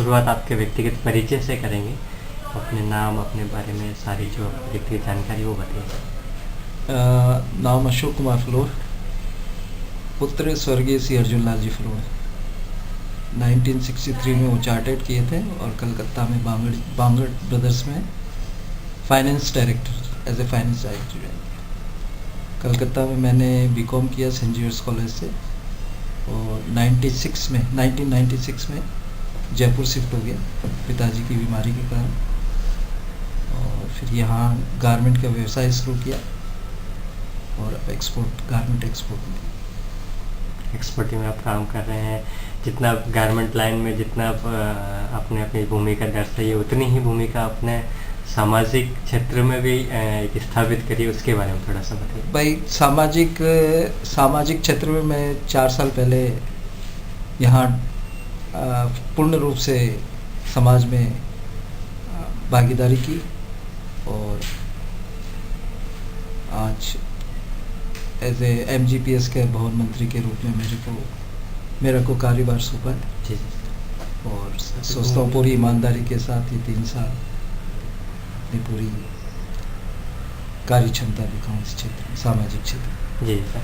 शुरुआत आपके व्यक्तिगत परिचय से करेंगे। अपने नाम, अपने बारे में सारी जो व्यक्तिगत जानकारी वो बताइए। नाम अशोक कुमार फलोर, पुत्र स्वर्गीय श्री अर्जुन लाल जी फलोर। 1963 में वो चार्टर्ड किए थे और कलकत्ता में बांगड़ ब्रदर्स में finance director, as a finance director. Calcutta में मैंने बीकॉम किया सेंट जेवियर्स कॉलेज से और 1996 में जयपुर शिफ्ट हो गया पिताजी की बीमारी के कारण, और फिर यहाँ गारमेंट का व्यवसाय शुरू किया और गारमेंट एक्सपोर्टिंग में आप काम कर रहे हैं। जितना गारमेंट लाइन में जितना आपने अपनी भूमिका दर्शाई है, उतनी ही भूमिका अपने सामाजिक क्षेत्र में भी स्थापित करी, उसके बारे में थोड़ा सा बताइए। भाई सामाजिक क्षेत्र में मैं 4 साल पहले यहाँ पूर्ण रूप से समाज में भागीदारी की और आज एज ए MGPS के भवन मंत्री के रूप में मेरा को कार्यभार सौंपा है और सोचता हूँ पूरी ईमानदारी के साथ ये 3 साल अपनी पूरी कार्य क्षमता दिखाऊँ इस क्षेत्र में, सामाजिक क्षेत्र। जी सर,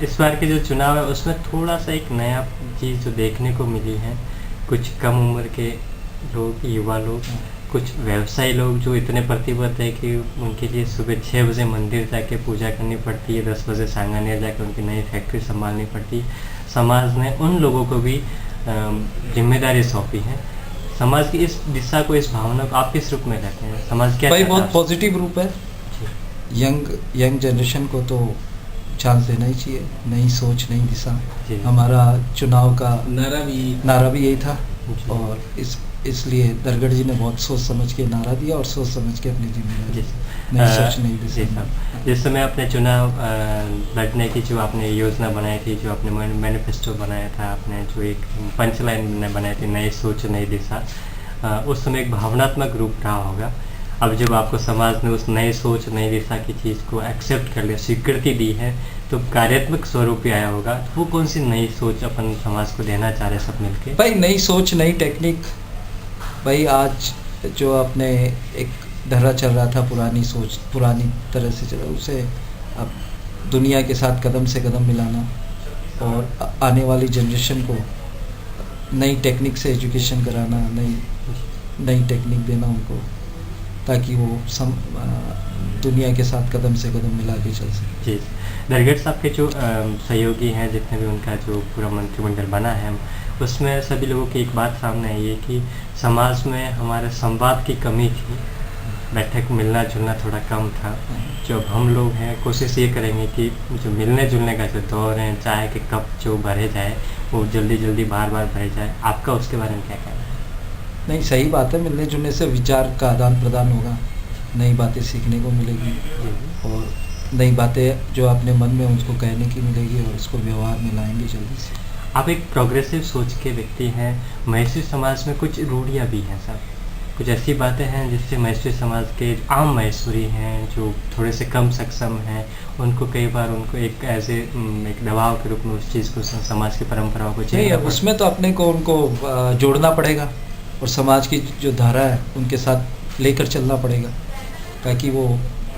इस बार के जो चुनाव है उसमें थोड़ा सा एक नया चीज़ जो देखने को मिली है, कुछ कम उम्र के लोग, युवा लोग, कुछ व्यवसायी लोग जो इतने प्रतिबद्ध है कि उनके लिए सुबह 6 बजे मंदिर जाके पूजा करनी पड़ती है, 10 बजे सांगानेर जाके उनकी नई फैक्ट्री संभालनी पड़ती है। समाज ने उन लोगों को भी जिम्मेदारी सौंपी है। समाज की इस दिशा को, इस भावना को आप किस रूप में रहते हैं? समाज क्या भाई बहुत पॉजिटिव रूप है। यंग जनरेशन को तो चांस देना ही चाहिए, नई सोच, नई दिशा। हमारा चुनाव का नारा भी यही था और इसलिए दरगढ़ जी ने बहुत सोच समझ के नारा दिया और सोच समझ के अपनी जिम्मेदारी नई सोच, नई दिशा। जिस समय आपने चुनाव लड़ने की जो आपने योजना बनाई थी, जो आपने मैनिफेस्टो बनाया था, आपने जो एक पंचलाइन बनाई थी, नई सोच नई दिशा, उस समय एक भावनात्मक रूप रहा होगा। अब जब आपको समाज ने उस नई सोच नई दिशा की चीज़ को एक्सेप्ट कर लिया, स्वीकृति दी है, तो कार्यात्मक स्वरूप भी आया होगा। तो वो कौन सी नई सोच अपन समाज को देना चाह रहे सब मिलके? भाई नई सोच, नई टेक्निक। भाई आज जो अपने एक धरा चल रहा था, पुरानी सोच पुरानी तरह से चला, उसे अब दुनिया के साथ कदम से कदम मिलाना और आने वाली जनरेशन को नई टेक्निक से एजुकेशन कराना, नई टेक्निक देना उनको, ताकि वो दुनिया के साथ कदम से कदम मिला के चल सके। जी, दरगढ़ साहब के जो सहयोगी हैं, जितने भी उनका जो पूरा मंत्रिमंडल बना है, उसमें सभी लोगों की एक बात सामने आई है कि समाज में हमारे संवाद की कमी थी, बैठक मिलना जुलना थोड़ा कम था। जो अब हम लोग हैं, कोशिश ये करेंगे कि जो मिलने जुलने का जो दौर है, चाय के कप जो भरे जाए वो जल्दी बार भरे जाए। आपका उसके बारे में क्या कहना है? नहीं, सही बात है। मिलने जुलने से विचार का आदान प्रदान होगा, नई बातें सीखने को मिलेगी और नई बातें जो अपने मन में उसको कहने की मिलेगी और उसको व्यवहार में लाएंगे जल्दी से। आप एक प्रोग्रेसिव सोच के व्यक्ति हैं। मैसूरी समाज में कुछ रूढ़ियाँ भी हैं सर, कुछ ऐसी बातें हैं जिससे मैसूरी समाज के आम मैसूरी हैं जो थोड़े से कम सक्षम हैं, उनको कई बार उनको एक ऐसे एक दबाव के रूप में उस चीज़ को, समाज की परंपराओं को चाहिए। उसमें तो अपने को उनको जोड़ना पड़ेगा और समाज की जो धारा है उनके साथ लेकर चलना पड़ेगा, ताकि वो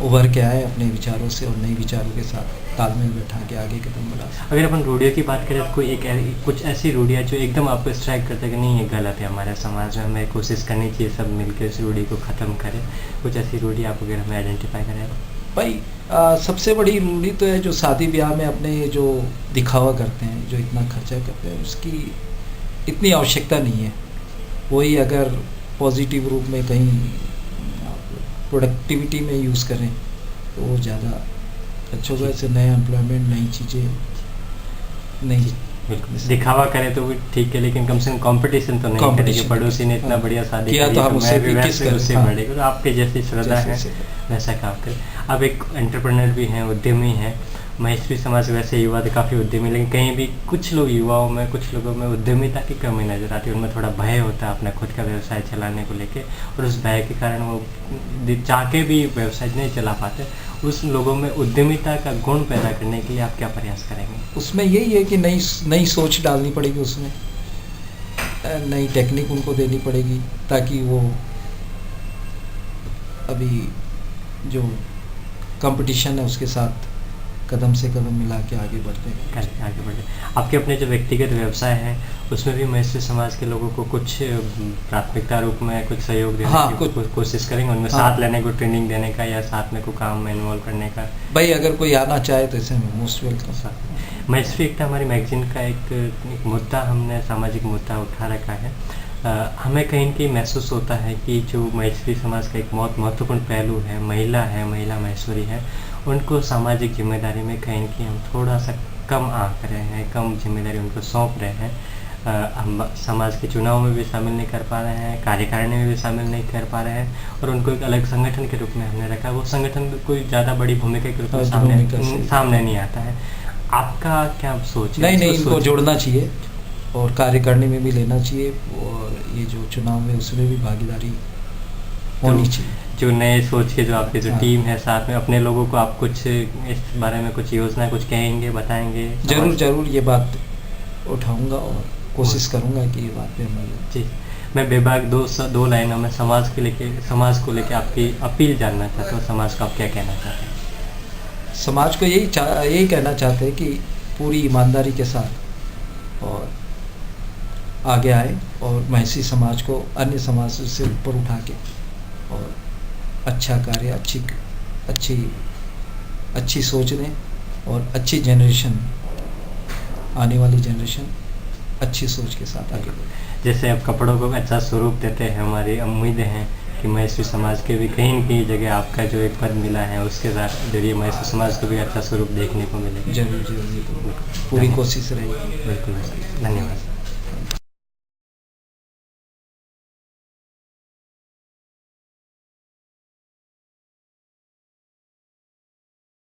उभर के आए अपने विचारों से और नए विचारों के साथ तालमेल बैठा के आगे कदम बढ़ा। अगर अपन रूढ़ियों की बात करें तो कोई कुछ ऐसी रूढ़ियाँ जो एकदम आपको स्ट्राइक करते हैं कि नहीं ये गलत है हमारे समाज में, हमें कोशिश करनी चाहिए सब मिलकर इस रूढ़ी को ख़त्म करें, कुछ ऐसी रूढ़ी आप अगर हमें आइडेंटिफाई करें? भाई सबसे बड़ी रूढ़ी तो है जो शादी ब्याह में अपने जो दिखावा करते हैं, जो इतना खर्चा करते हैं, उसकी इतनी आवश्यकता नहीं है। वही अगर पॉजिटिव रूप में कहीं प्रोडक्टिविटी में यूज़ करें तो वो ज़्यादा अच्छा होगा। ऐसे नए एम्प्लॉयमेंट, नई चीज़ें नहीं, दिखावा करें तो भी ठीक है, लेकिन कम से कम कंपटीशन तो नहीं करेंगे। पड़ोसी ने इतना बढ़िया शादी किया तो हम उससे बढ़ेगा। तो आपके जैसी श्रद्धा है वैसा काम करें। अब एक एंटरप्रेन्योर भी हैं, उद्यमी हैं। मैसूरी समाज वैसे युवा तो काफ़ी उद्यमी, लेकिन कहीं भी कुछ लोग युवाओं में, कुछ लोगों में उद्यमिता की कमी नज़र आती है। उनमें थोड़ा भय होता है अपना खुद का व्यवसाय चलाने को लेके, और उस भय के कारण वो चाह के भी व्यवसाय नहीं चला पाते। उस लोगों में उद्यमिता का गुण पैदा करने के लिए आप क्या प्रयास करेंगे? उसमें यही है कि नई सोच डालनी पड़ेगी उसमें, नई टेक्निक उनको देनी पड़ेगी ताकि वो अभी जो कंपटीशन है उसके साथ कदम से कदम मिला के आगे बढ़ते हैं। आगे बढ़े। आपके अपने जो व्यक्तिगत व्यवसाय है उसमें भी मैत्री समाज के लोगों को कुछ प्राथमिकता रूप में कुछ सहयोग देने हाँ, की कोशिश करेंगे, उनमें हाँ, साथ लेने को, ट्रेनिंग देने का या साथ में कोई काम में इन्वॉल्व करने का। भाई अगर कोई आना चाहे तो इसे मोस्ट वेलकम। मैत्री एकता हमारी मैगजीन का एक मुद्दा, हमने सामाजिक मुद्दा उठा रखा है। हमें कहीं न कहीं महसूस होता है कि जो मैत्री समाज का एक बहुत महत्वपूर्ण पहलू है, महिला महेश्वरी है, उनको सामाजिक जिम्मेदारी में कहीं न कहीं हम थोड़ा सा कम आंक रहे हैं, कम जिम्मेदारी उनको सौंप रहे हैं। हम समाज के चुनाव में भी शामिल नहीं कर पा रहे हैं, कार्यकारिणी में भी शामिल नहीं कर पा रहे हैं, और उनको एक अलग संगठन के रूप में हमने रखा। वो संगठन कोई ज़्यादा बड़ी भूमिका के रूप में सामने नहीं आता है। आपका क्या सोच है? नहीं, इनको जोड़ना चाहिए और कार्यकारिणी में भी लेना चाहिए, और ये जो चुनाव में उसमें भी भागीदारी होनी चाहिए। जो नए सोच के जो आपकी जो हाँ। टीम है साथ में, अपने लोगों को आप कुछ इस बारे में कुछ योजना कुछ कहेंगे, बताएंगे? जरूर ये बात उठाऊंगा और कोशिश करूंगा कि ये बात पे अमल हो। जी, मैं बेबाक दो लाइनों में समाज को लेके आपकी अपील जानना चाहता हूँ। समाज को आप क्या कहना चाहते हैं? समाज को यही कहना चाहते हैं कि पूरी ईमानदारी के साथ और आगे आए और महसी समाज को अन्य समाज से ऊपर उठा के और अच्छा कार्य, अच्छी सोच दें और अच्छी जनरेशन, आने वाली जनरेशन अच्छी सोच के साथ आगे बढ़े। जैसे आप कपड़ों को अच्छा स्वरूप देते हैं, हमारी उम्मीदें हैं कि मैत्री समाज के भी कहीं न कहीं जगह आपका जो एक पद मिला है उसके साथ जरिए मैत्री समाज को भी अच्छा स्वरूप देखने को मिलेगा। जरूर पूरी कोशिश रहेगी। बिल्कुल, धन्यवाद।